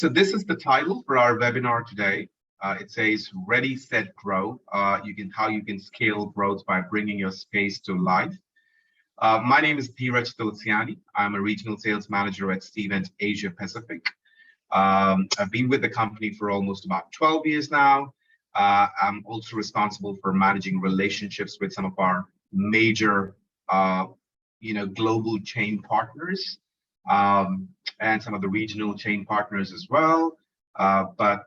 So this is the title for our webinar today. It says Ready, Set, Grow. How you can scale growth by bringing your space to life. My name is Dheeraj Tulsiani. I'm a regional sales manager at Cvent Asia Pacific. I've been with the company for almost about 12 years now. I'm also responsible for managing relationships with some of our major, global chain partners. And some of the regional chain partners as well. But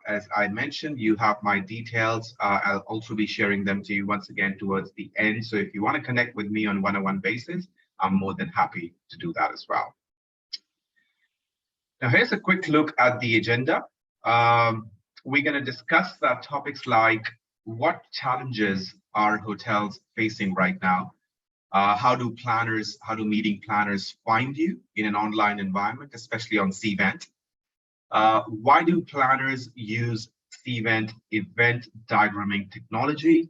as I mentioned, you have my details. I'll also be sharing them to you once again towards the end. So if you want to connect with me on one-on-one basis, I'm more than happy to do that as well. Now, here's a quick look at the agenda. We're going to discuss topics like what challenges are hotels facing right now? How do meeting planners find you in an online environment, especially on Cvent? Why do planners use Cvent event diagramming technology?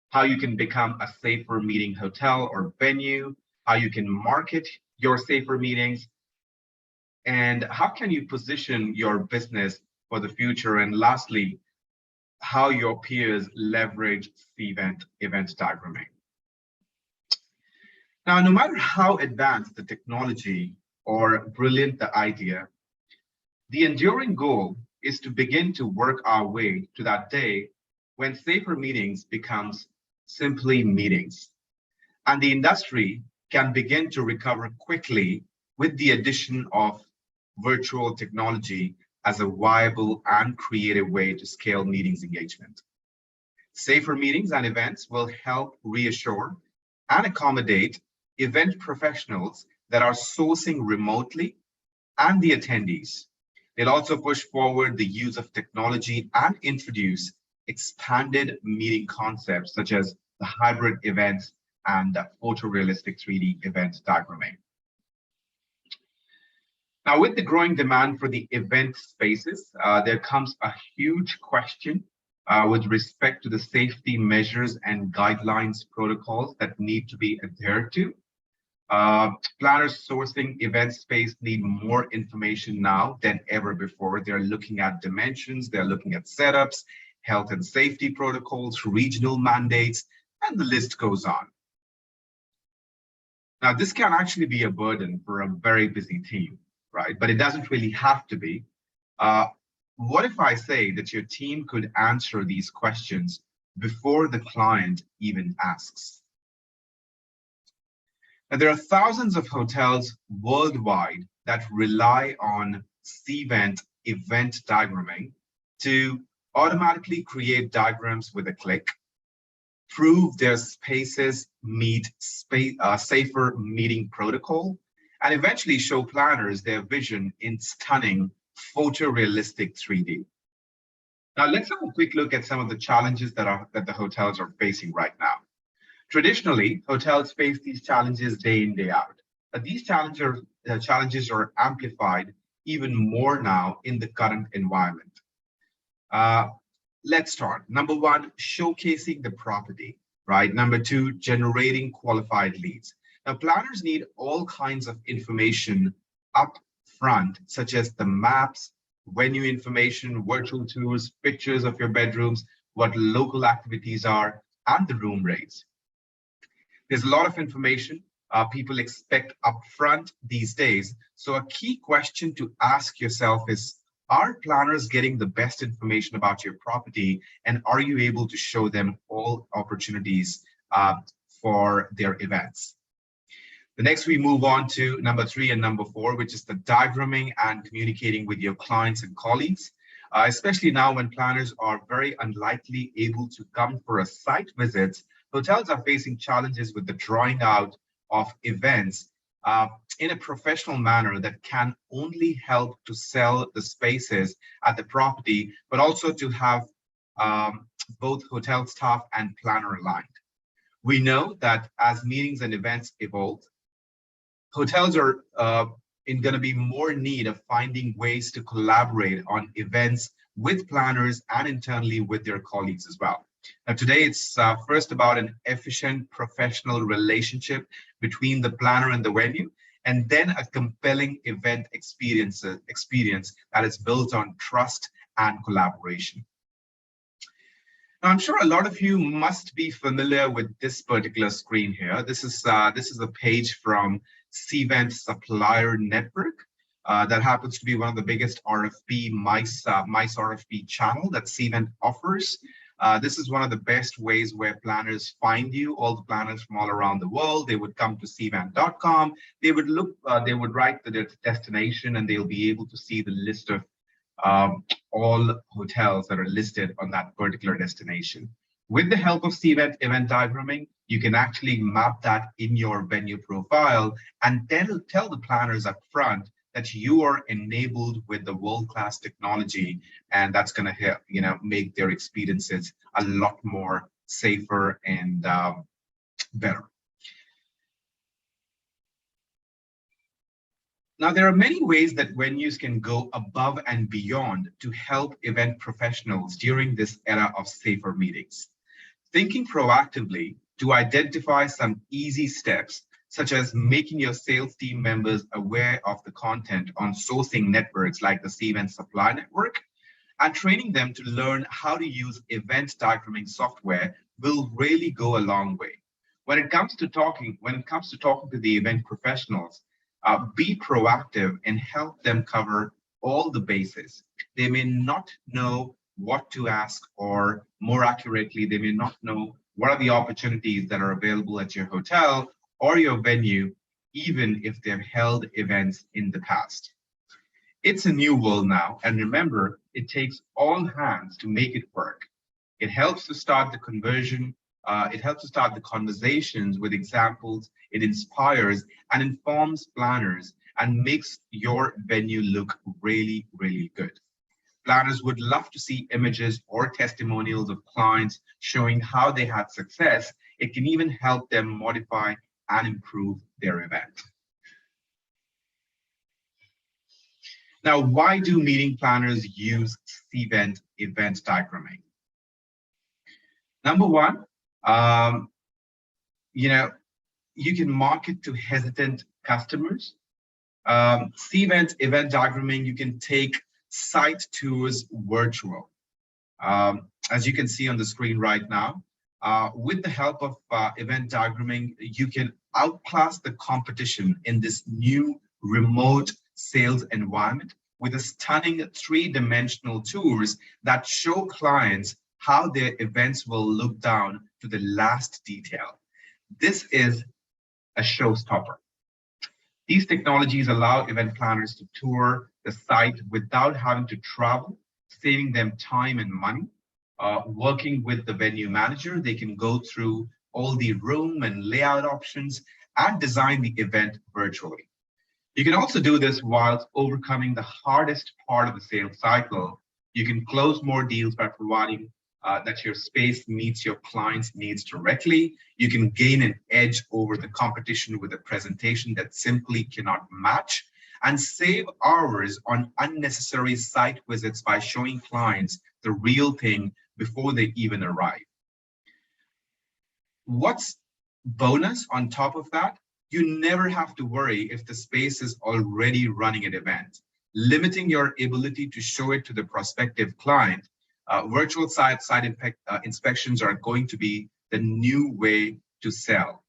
How you can become a safer meeting hotel or venue? How you can market your safer meetings? And how can you position your business for the future? And lastly, how your peers leverage Cvent event diagramming. Now, no matter how advanced the technology or brilliant the idea, the enduring goal is to begin to work our way to that day when safer meetings becomes simply meetings. And the industry can begin to recover quickly with the addition of virtual technology as a viable and creative way to scale meetings engagement. Safer meetings and events will help reassure and accommodate event professionals that are sourcing remotely and the attendees. They'll also push forward the use of technology and introduce expanded meeting concepts such as the hybrid events and the photorealistic 3D event diagramming. Now, with the growing demand for the event spaces, there comes a huge question with respect to the safety measures and guidelines protocols that need to be adhered to. Planners sourcing event space need more information now than ever before. They're looking at dimensions, they're looking at setups, health and safety protocols, regional mandates, and the list goes on. Now, this can actually be a burden for a very busy team, right? But it doesn't really have to be. What if I say that your team could answer these questions before the client even asks? Now, there are thousands of hotels worldwide that rely on Cvent event diagramming to automatically create diagrams with a click, prove their spaces meet safer meeting protocol, and eventually show planners their vision in stunning photorealistic 3D. Now, let's have a quick look at some of the challenges that the hotels are facing right now. Traditionally, hotels face these challenges day in, day out. But these challenges are amplified even more now in the current environment. Let's start. Number one, showcasing the property, right? Number two, generating qualified leads. Now, planners need all kinds of information up front, such as the maps, venue information, virtual tours, pictures of your bedrooms, what local activities are, and the room rates. There's a lot of information people expect upfront these days. So a key question to ask yourself is, are planners getting the best information about your property? And are you able to show them all opportunities for their events? The next, we move on to number 3 and number 4, which is the diagramming and communicating with your clients and colleagues, especially now when planners are very unlikely able to come for a site visit. Hotels are facing challenges with the drawing out of events in a professional manner that can only help to sell the spaces at the property, but also to have both hotel staff and planner aligned. We know that as meetings and events evolve, hotels are going to be more in need of finding ways to collaborate on events with planners and internally with their colleagues as well. Now, today, it's first about an efficient professional relationship between the planner and the venue, and then a compelling event experience that is built on trust and collaboration. Now, I'm sure a lot of you must be familiar with this particular screen here. This is a page from Cvent Supplier Network. That happens to be one of the biggest RFP mice RFP channel that Cvent offers. This is one of the best ways where planners find you. All the planners from all around the world, they would come to cvent.com. They would write their destination, and they'll be able to see the list of all hotels that are listed on that particular destination. With the help of Cvent event diagramming, you can actually map that in your venue profile and then tell the planners up front that you are enabled with the world-class technology, and that's going to help, make their experiences a lot more safer and better. Now, there are many ways that venues can go above and beyond to help event professionals during this era of safer meetings. Thinking proactively to identify some easy steps, such as making your sales team members aware of the content on sourcing networks like the Cvent Supply Network, and training them to learn how to use event diagramming software will really go a long way. When it comes to talking to the event professionals, be proactive and help them cover all the bases. They may not know what to ask, or more accurately, they may not know what are the opportunities that are available at your hotel or your venue, even if they've held events in the past. It's a new world now, and remember, it takes all hands to make it work. It helps to start the conversion. It helps to start the conversations with examples. It inspires and informs planners and makes your venue look really, really good. Planners would love to see images or testimonials of clients showing how they had success. It can even help them modify and improve their event. Now, why do meeting planners use Cvent event diagramming? Number one, you can market to hesitant customers. Cvent event diagramming, you can take site tours virtual. As you can see on the screen right now, with the help of event diagramming, you can outclass the competition in this new remote sales environment with a stunning three-dimensional tours that show clients how their events will look down to the last detail. This is a showstopper. These technologies allow event planners to tour the site without having to travel, saving them time and money. Working with the venue manager, they can go through all the room and layout options and design the event virtually. You can also do this whilst overcoming the hardest part of the sales cycle. You can close more deals by providing that your space meets your client's needs directly. You can gain an edge over the competition with a presentation that simply cannot match, and save hours on unnecessary site visits by showing clients the real thing before they even arrive. What's bonus on top of that? You never have to worry if the space is already running an event, limiting your ability to show it to the prospective client. Virtual site inspections are going to be the new way to sell.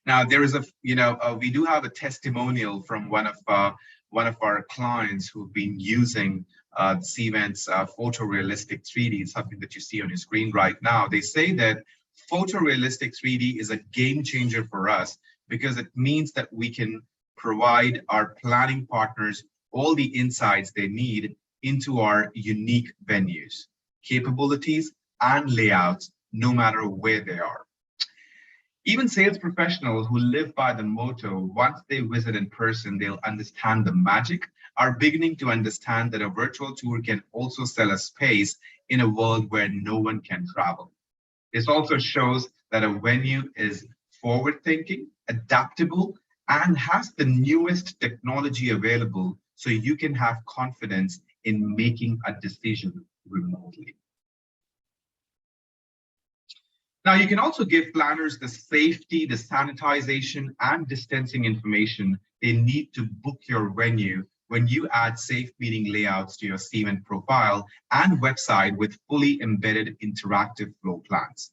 Now, there is we do have a testimonial from one of our clients who've been using Cvent's photorealistic 3D, something that you see on your screen right now. They say that photorealistic 3D is a game changer for us because it means that we can provide our planning partners all the insights they need into our unique venues, capabilities, and layouts, no matter where they are. Even sales professionals who live by the motto, once they visit in person, they'll understand the magic, are beginning to understand that a virtual tour can also sell a space in a world where no one can travel. This also shows that a venue is forward-thinking, adaptable, and has the newest technology available, so you can have confidence in making a decision remotely. Now, you can also give planners the safety, the sanitization, and distancing information they need to book your venue when you add safe meeting layouts to your Cvent profile and website with fully embedded interactive flow plans.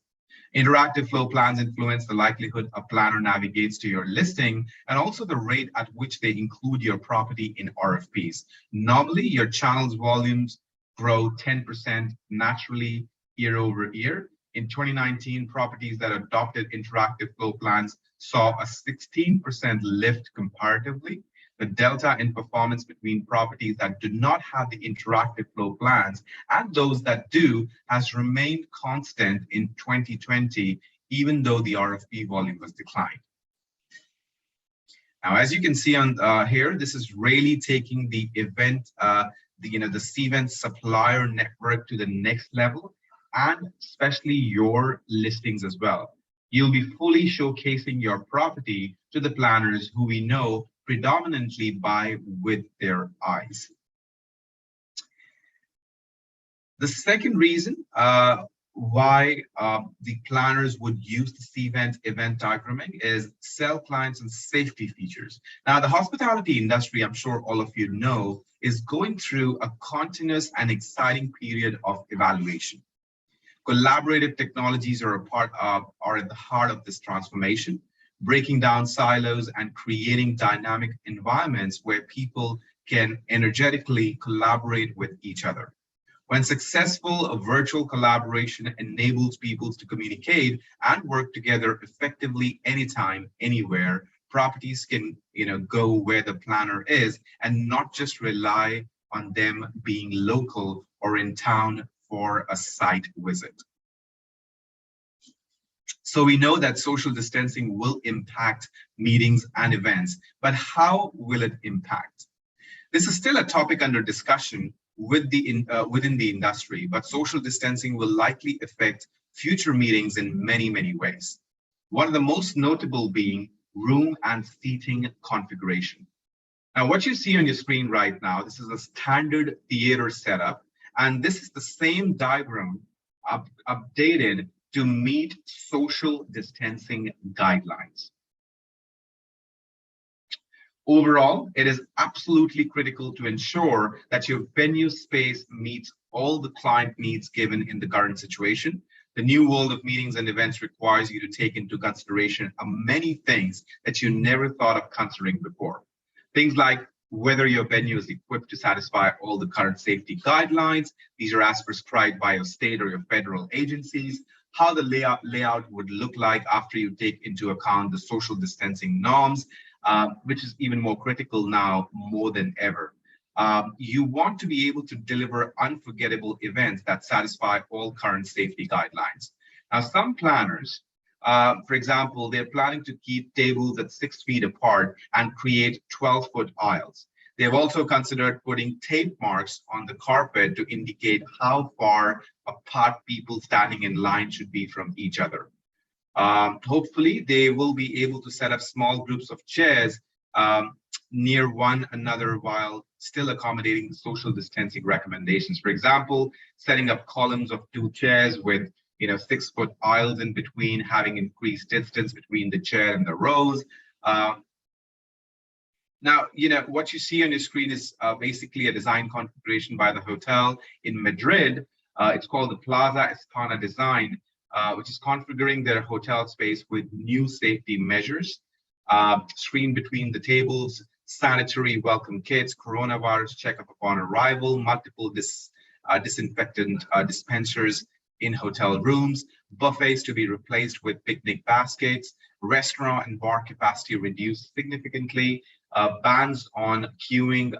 Interactive flow plans influence the likelihood a planner navigates to your listing and also the rate at which they include your property in RFPs. Normally, your channel's volumes grow 10% naturally year over year. In 2019, properties that adopted interactive flow plans saw a 16% lift comparatively. The delta in performance between properties that do not have the interactive flow plans and those that do has remained constant in 2020, even though the RFP volume was declined. Now, as you can see on here, this is really taking the event, the Cvent supplier network to the next level, and especially your listings as well. You'll be fully showcasing your property to the planners who we know predominantly buy with their eyes. The second reason why the planners would use the Cvent event diagramming is sell clients and safety features. Now, the hospitality industry, I'm sure all of you know, is going through a continuous and exciting period of evaluation. Collaborative technologies are at the heart of this transformation, breaking down silos and creating dynamic environments where people can energetically collaborate with each other. When successful, a virtual collaboration enables people to communicate and work together effectively anytime, anywhere. Properties can, go where the planner is and not just rely on them being local or in town for a site visit. So we know that social distancing will impact meetings and events, but how will it impact? This is still a topic under discussion within the industry, but social distancing will likely affect future meetings in many, many ways. One of the most notable being room and seating configuration. Now, what you see on your screen right now, this is a standard theater setup, and this is the same diagram updated to meet social distancing guidelines. Overall, it is absolutely critical to ensure that your venue space meets all the client needs given in the current situation. The new world of meetings and events requires you to take into consideration many things that you never thought of considering before. Things like whether your venue is equipped to satisfy all the current safety guidelines. These are as prescribed by your state or your federal agencies. How the layout would look like after you take into account the social distancing norms, which is even more critical now more than ever. You want to be able to deliver unforgettable events that satisfy all current safety guidelines. Now, some planners, for example, they're planning to keep tables at 6 feet apart and create 12-foot aisles. They've also considered putting tape marks on the carpet to indicate how far apart people standing in line should be from each other. Hopefully, they will be able to set up small groups of chairs near one another while still accommodating the social distancing recommendations. For example, setting up columns of 2 chairs with 6-foot aisles in between, having increased distance between the chair and the rows. Now, what you see on your screen is basically a design configuration by the hotel in Madrid. It's called the Plaza España design, which is configuring their hotel space with new safety measures, screen between the tables, sanitary welcome kits, coronavirus checkup upon arrival, multiple disinfectant dispensers in hotel rooms, buffets to be replaced with picnic baskets, restaurant and bar capacity reduced significantly, bans on queuing.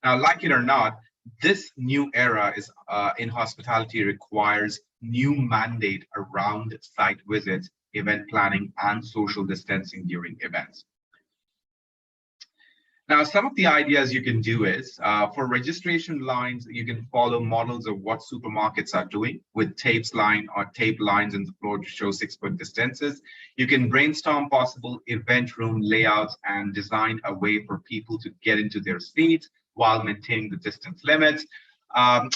Now, like it or not, this new era is in hospitality requires new mandate around site visits, event planning, and social distancing during events. Now, some of the ideas you can do is for registration lines, you can follow models of what supermarkets are doing with tape lines in the floor to show 6-foot distances. You can brainstorm possible event room layouts and design a way for people to get into their seats while maintaining the distance limits.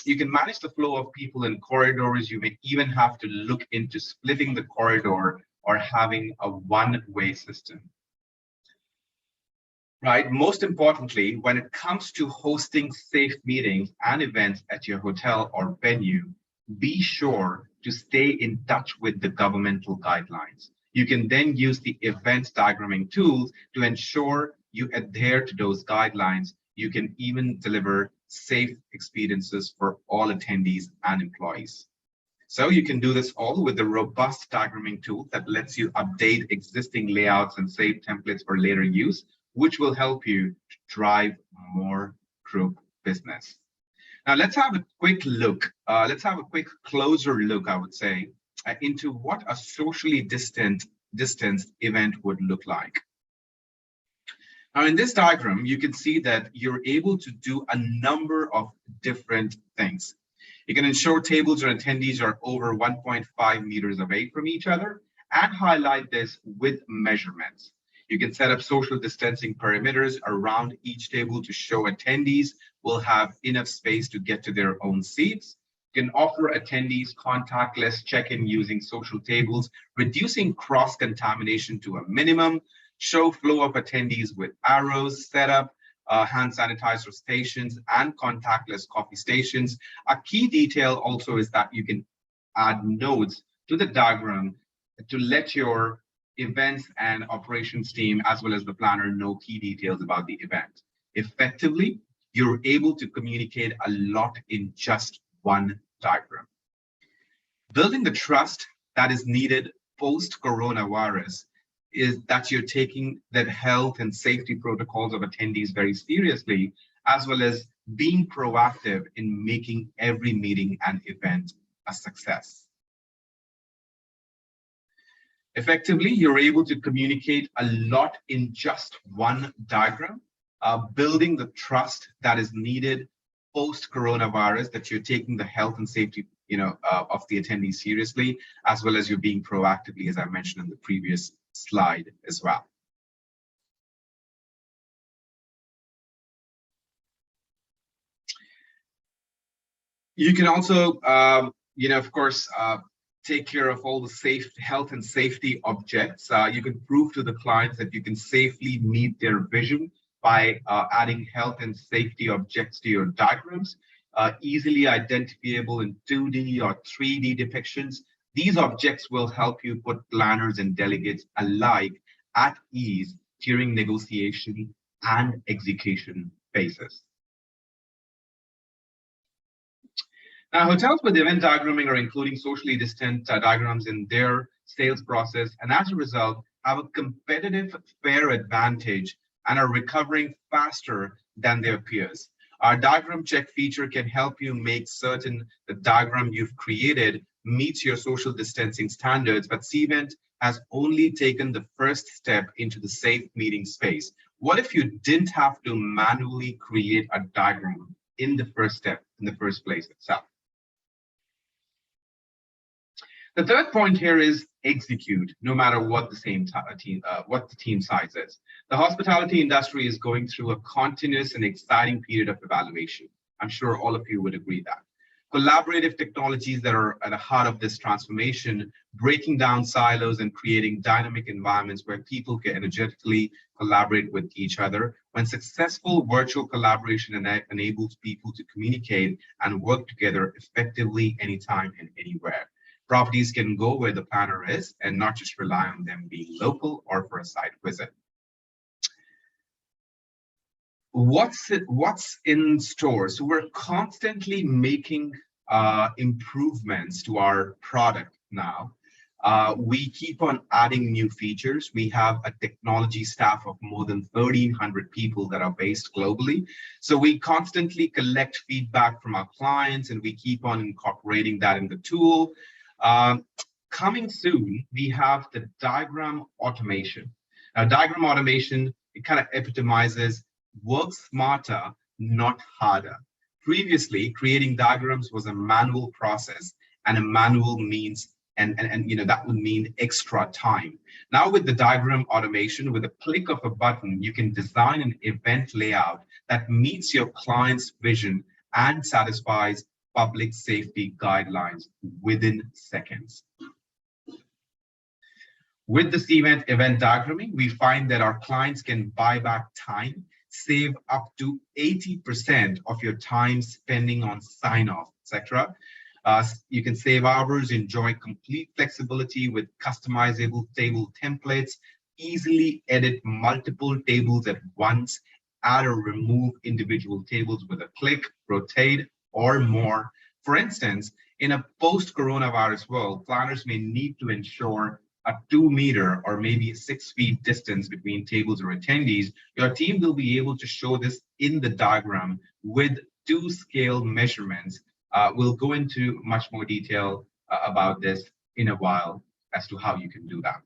You can manage the flow of people in corridors. You may even have to look into splitting the corridor or having a one-way system. Right. Most importantly, when it comes to hosting safe meetings and events at your hotel or venue, be sure to stay in touch with the governmental guidelines. You can then use the event diagramming tools to ensure you adhere to those guidelines. You can even deliver safe experiences for all attendees and employees. So you can do this all with the robust diagramming tool that lets you update existing layouts and save templates for later use, which will help you to drive more group business. Now let's have a quick look. Let's have a quick closer look, I would say, into what a socially distanced event would look like. Now in this diagram, you can see that you're able to do a number of different things. You can ensure tables or attendees are over 1.5 meters away from each other and highlight this with measurements. You can set up social distancing perimeters around each table to show attendees will have enough space to get to their own seats. You can offer attendees contactless check-in using social tables, reducing cross-contamination to a minimum. Show flow of attendees with arrows, set up hand sanitizer stations and contactless coffee stations. A key detail also is that you can add nodes to the diagram to let your events and operations team, as well as the planner, know key details about the event. Effectively, you're able to communicate a lot in just one diagram. Building the trust that is needed post-coronavirus is that you're taking the health and safety protocols of attendees very seriously, as well as being proactive in making every meeting and event a success. Effectively, you're able to communicate a lot in just one diagram, building the trust that is needed post-coronavirus, that you're taking the health and safety of the attendees seriously, as well as you're being proactively, as I mentioned in the previous slide as well. You can also, of course, take care of all the health and safety objects. You can prove to the clients that you can safely meet their vision by adding health and safety objects to your diagrams, easily identifiable in 2D or 3D depictions. These objects will help you put planners and delegates alike at ease during negotiation and execution phases. Now, hotels with event diagramming are including socially distant diagrams in their sales process, and as a result, have a competitive fair advantage and are recovering faster than their peers. Our diagram check feature can help you make certain the diagram you've created meets your social distancing standards, but Cvent has only taken the first step into the safe meeting space. What if you didn't have to manually create a diagram in the first step, in the first place itself? The third point here is execute, no matter what the team size is. The hospitality industry is going through a continuous and exciting period of evaluation. I'm sure all of you would agree that. Collaborative technologies that are at the heart of this transformation, breaking down silos and creating dynamic environments where people can energetically collaborate with each other. When successful virtual collaboration enables people to communicate and work together effectively anytime and anywhere. Properties can go where the planner is and not just rely on them being local or for a site visit. What's in store? So we're constantly making improvements to our product now. We keep on adding new features. We have a technology staff of more than 1,300 people that are based globally. So we constantly collect feedback from our clients and we keep on incorporating that in the tool. Coming soon, we have the diagram automation. Now, diagram automation, it kind of epitomizes work smarter, not harder. Previously, creating diagrams was a manual process, and a manual means, and that would mean extra time. Now with the diagram automation, with a click of a button, you can design an event layout that meets your client's vision and satisfies public safety guidelines within seconds. With the Cvent event diagramming, we find that our clients can buy back time, save up to 80% of your time spending on sign-off, etc. You can save hours, enjoy complete flexibility with customizable table templates, easily edit multiple tables at once, add or remove individual tables with a click, rotate, or more. For instance, in a post-coronavirus world, planners may need to ensure a 2 meter or maybe 6 feet distance between tables or attendees. Your team will be able to show this in the diagram with 2 scale measurements. We'll go into much more detail about this in a while as to how you can do that.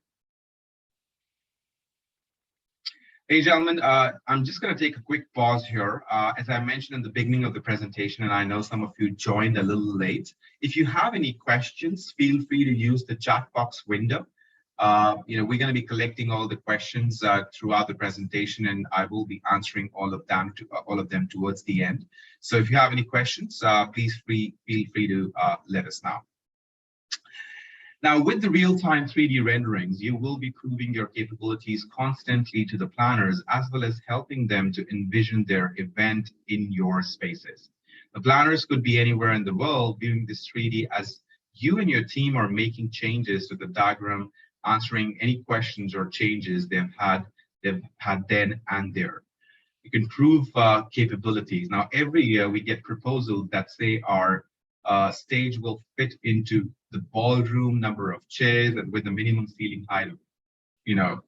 Hey, gentlemen, I'm just going to take a quick pause here. As I mentioned in the beginning of the presentation, and I know some of you joined a little late, if you have any questions, feel free to use the chat box window. We're going to be collecting all the questions throughout the presentation, and I will be answering all of them towards the end. So if you have any questions, please feel free to let us know. Now, with the real-time 3D renderings, you will be proving your capabilities constantly to the planners, as well as helping them to envision their event in your spaces. The planners could be anywhere in the world viewing this 3D as you and your team are making changes to the diagram, answering any questions or changes they've had then and there. You can prove capabilities. Now, every year we get proposals that say our stage will fit into the ballroom number of chairs and with a minimum ceiling height of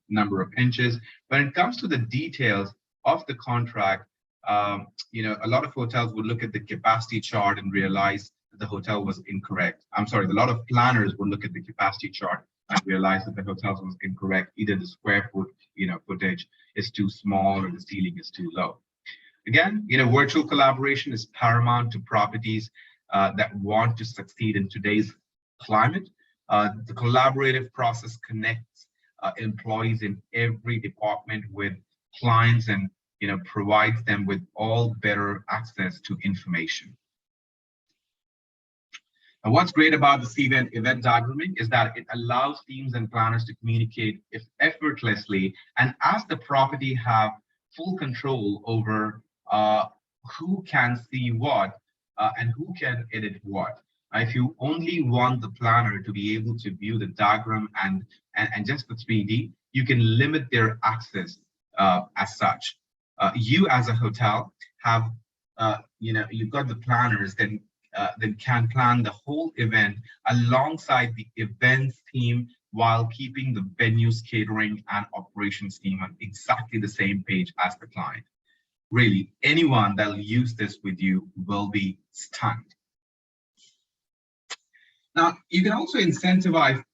number of inches. When it comes to the details of the contract, a lot of hotels would look at the capacity chart and realize that the hotel was incorrect. I'm sorry, a lot of planners would look at the capacity chart and realize that the hotel was incorrect. Either the square footage is too small or the ceiling is too low. Again, virtual collaboration is paramount to properties that want to succeed in today's climate. The collaborative process connects employees in every department with clients and provides them with all better access to information. And what's great about the Cvent event diagramming is that it allows teams and planners to communicate effortlessly, and as the property have full control over who can see what and who can edit what. If you only want the planner to be able to view the diagram and just the 3D, you can limit their access as such. You as a hotel have, you've got the planners that can plan the whole event alongside the events team while keeping the venues, catering, and operations team on exactly the same page as the client. Really, anyone that will use this with you will be stunned. Now, you can also incentivize,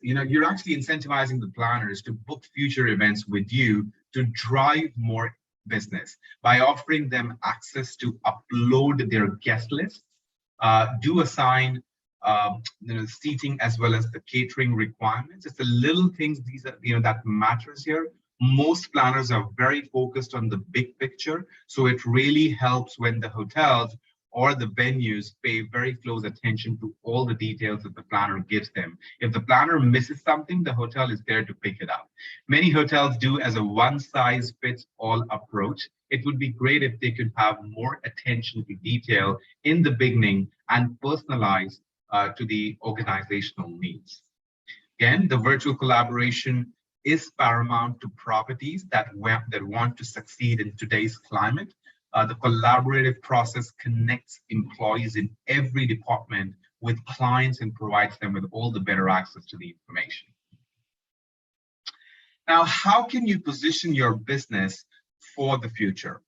you're actually incentivizing the planners to book future events with you to drive more business by offering them access to upload their guest list, do assign seating as well as the catering requirements. It's the little things that matters here. Most planners are very focused on the big picture, so it really helps when the hotels or the venues pay very close attention to all the details that the planner gives them. If the planner misses something, the hotel is there to pick it up. Many hotels do as a one-size-fits-all approach. It would be great if they could have more attention to detail in the beginning and personalize to the organizational needs. Again, the virtual collaboration is paramount to properties that want to succeed in today's climate. The collaborative process connects employees in every department with clients and provides them with all the better access to the information. Now, how can you position your business for the future?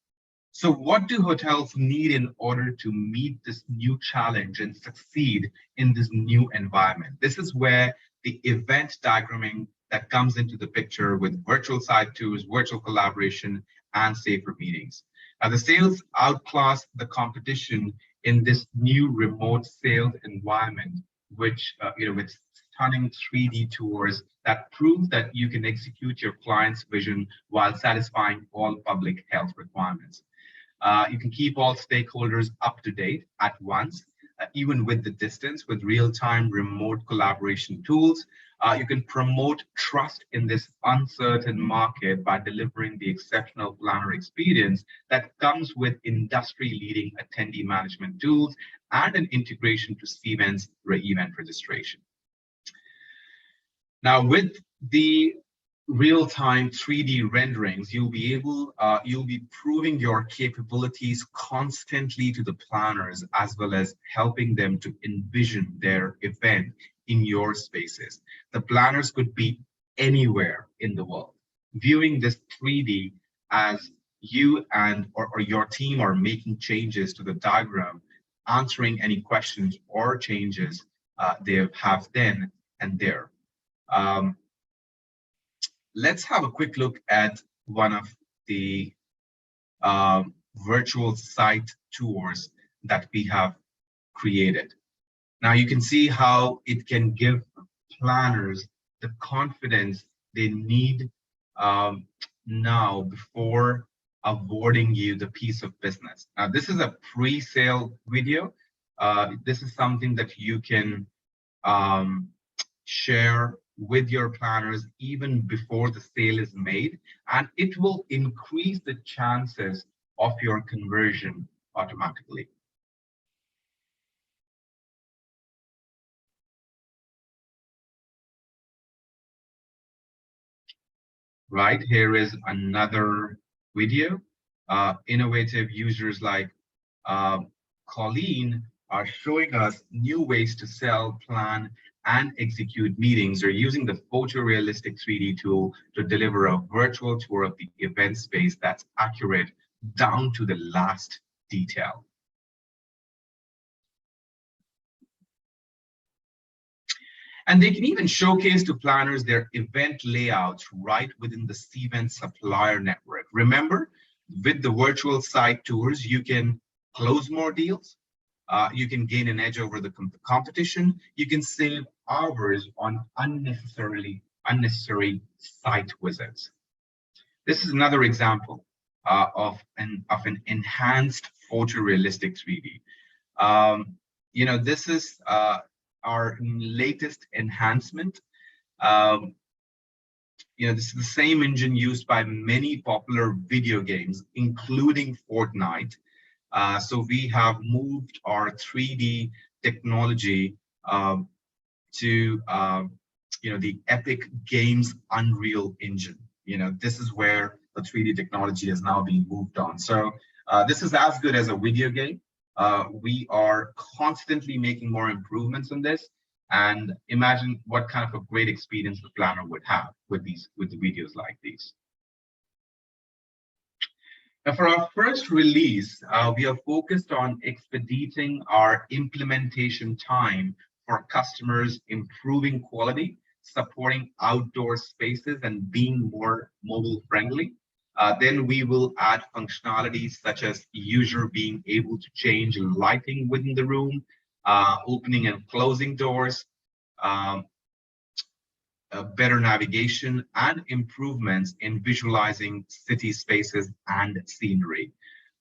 So what do hotels need in order to meet this new challenge and succeed in this new environment? This is where the event diagramming that comes into the picture with virtual site tours, virtual collaboration, and safer meetings. The sales outclass the competition in this new remote sales environment, which with stunning 3D tours that prove that you can execute your client's vision while satisfying all public health requirements. You can keep all stakeholders up to date at once, even with the distance, with real-time remote collaboration tools. You can promote trust in this uncertain market by delivering the exceptional planner experience that comes with industry-leading attendee management tools and an integration to Cvent's event registration. Now, with the real-time 3D renderings, you'll be proving your capabilities constantly to the planners, as well as helping them to envision their event in your spaces. The planners could be anywhere in the world, viewing this 3D as you or your team are making changes to the diagram, answering any questions or changes they have then and there. Let's have a quick look at one of the virtual site tours that we have created. Now you can see how it can give planners the confidence they need now before awarding you the piece of business. Now this is a pre-sale video. This is something that you can share with your planners even before the sale is made, and it will increase the chances of your conversion automatically. Right, here is another video. Innovative users like Colleen are showing us new ways to sell, plan, and execute meetings. They're using the photorealistic 3D tool to deliver a virtual tour of the event space that's accurate down to the last detail. And they can even showcase to planners their event layouts right within the Cvent supplier network. Remember, with the virtual site tours, you can close more deals. You can gain an edge over the competition. You can save hours on unnecessary site visits. This is another example of an enhanced photorealistic 3D. This is our latest enhancement. This is the same engine used by many popular video games, including Fortnite. So we have moved our 3D technology to the Epic Games Unreal Engine. This is where the 3D technology has now been moved on. So this is as good as a video game. We are constantly making more improvements on this, and imagine what kind of a great experience the planner would have with the videos like these. Now, for our first release, we are focused on expediting our implementation time for customers, improving quality, supporting outdoor spaces, and being more mobile friendly. Then we will add functionalities such as user being able to change lighting within the room, opening and closing doors, better navigation, and improvements in visualizing city spaces and scenery.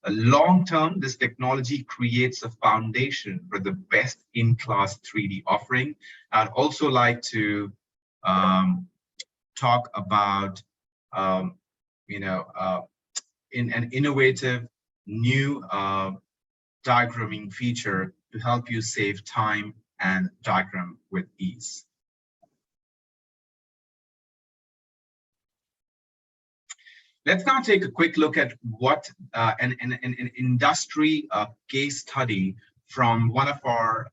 Long term, this technology creates a foundation for the best in-class 3D offering. I'd also like to talk about in an innovative new diagramming feature to help you save time and diagram with ease. Let's now take a quick look at what an industry case study from one of our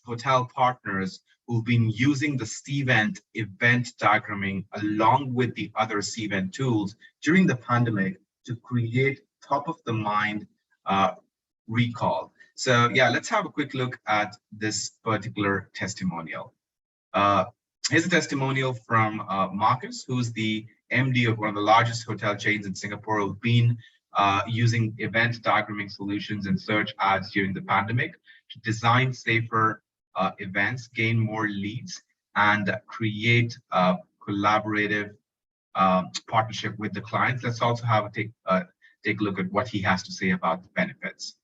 hotel partners who've been using the Cvent event diagramming along with the other Cvent tools during the pandemic to create top of the mind recall. So yeah, let's have a quick look at this particular testimonial. Here's a testimonial from Marcus, who's the MD of one of the largest hotel chains in Singapore, who've been using event diagramming solutions and search ads during the pandemic to design safer events, gain more leads, and create a collaborative partnership with the clients. Let's also have a take a look at what he has to say about the benefits.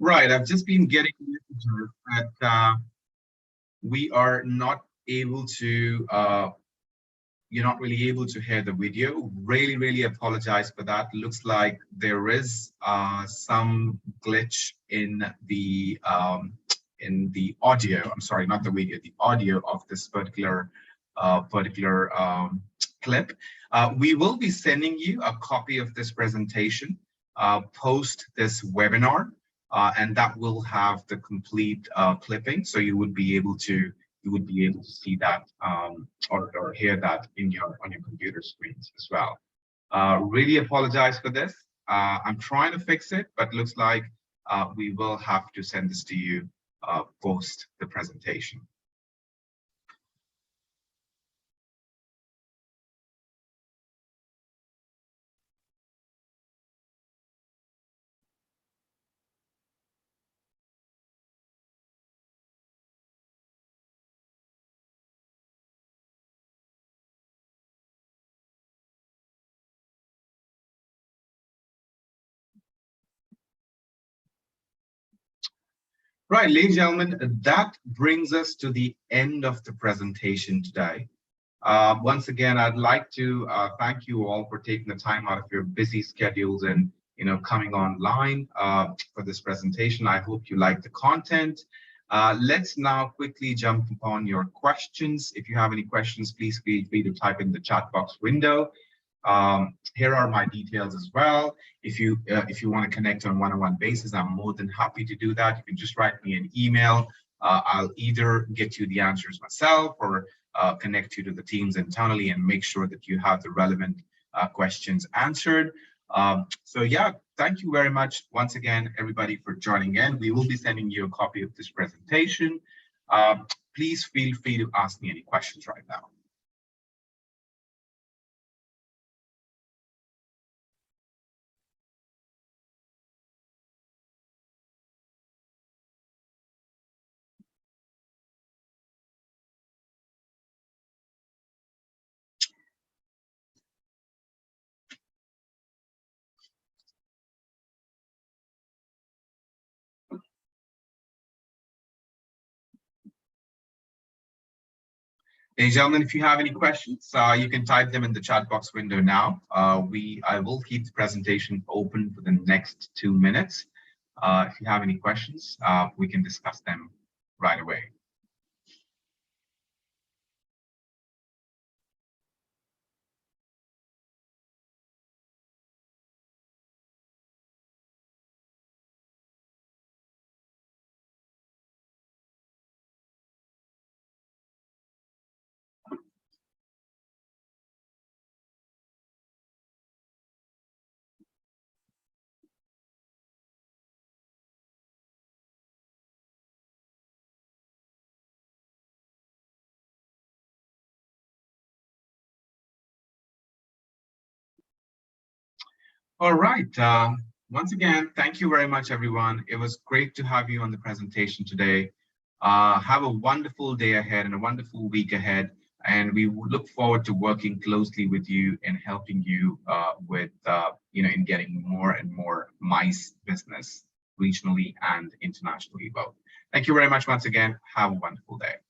Right, I've just been getting messages that we are not able to you're not really able to hear the video. Really apologize for that. Looks like there is some glitch in the audio. I'm sorry, not the video, the audio of this particular clip. We will be sending you a copy of this presentation post this webinar, and that will have the complete clipping, so you would be able to see that or hear that in on your computer screens as well. Really apologize for this. I'm trying to fix it, but looks like we will have to send this to you post the presentation. Right, ladies and gentlemen, that brings us to the end of the presentation today. Once again, I'd like to thank you all for taking the time out of your busy schedules and coming online for this presentation. I hope you like the content. Let's now quickly jump upon your questions. If you have any questions, please feel free to type in the chat box window. Here are my details as well. If you want to connect on one-on-one basis, I'm more than happy to do that. You can just write me an email. I'll either get you the answers myself or connect you to the teams internally and make sure that you have the relevant questions answered. So yeah, thank you very much once again, everybody, for joining in. We will be sending you a copy of this presentation. Please feel free to ask me any questions right now. Ladies and gentlemen, if you have any questions, you can type them in the chat box window now. I will keep the presentation open for the next 2 minutes. If you have any questions, we can discuss them right away. All right. Once again, thank you very much, everyone. It was great to have you on the presentation today. Have a wonderful day ahead and a wonderful week ahead. And we look forward to working closely with you and helping you with, in getting more and more MICE business regionally and internationally both. Thank you very much once again. Have a wonderful day.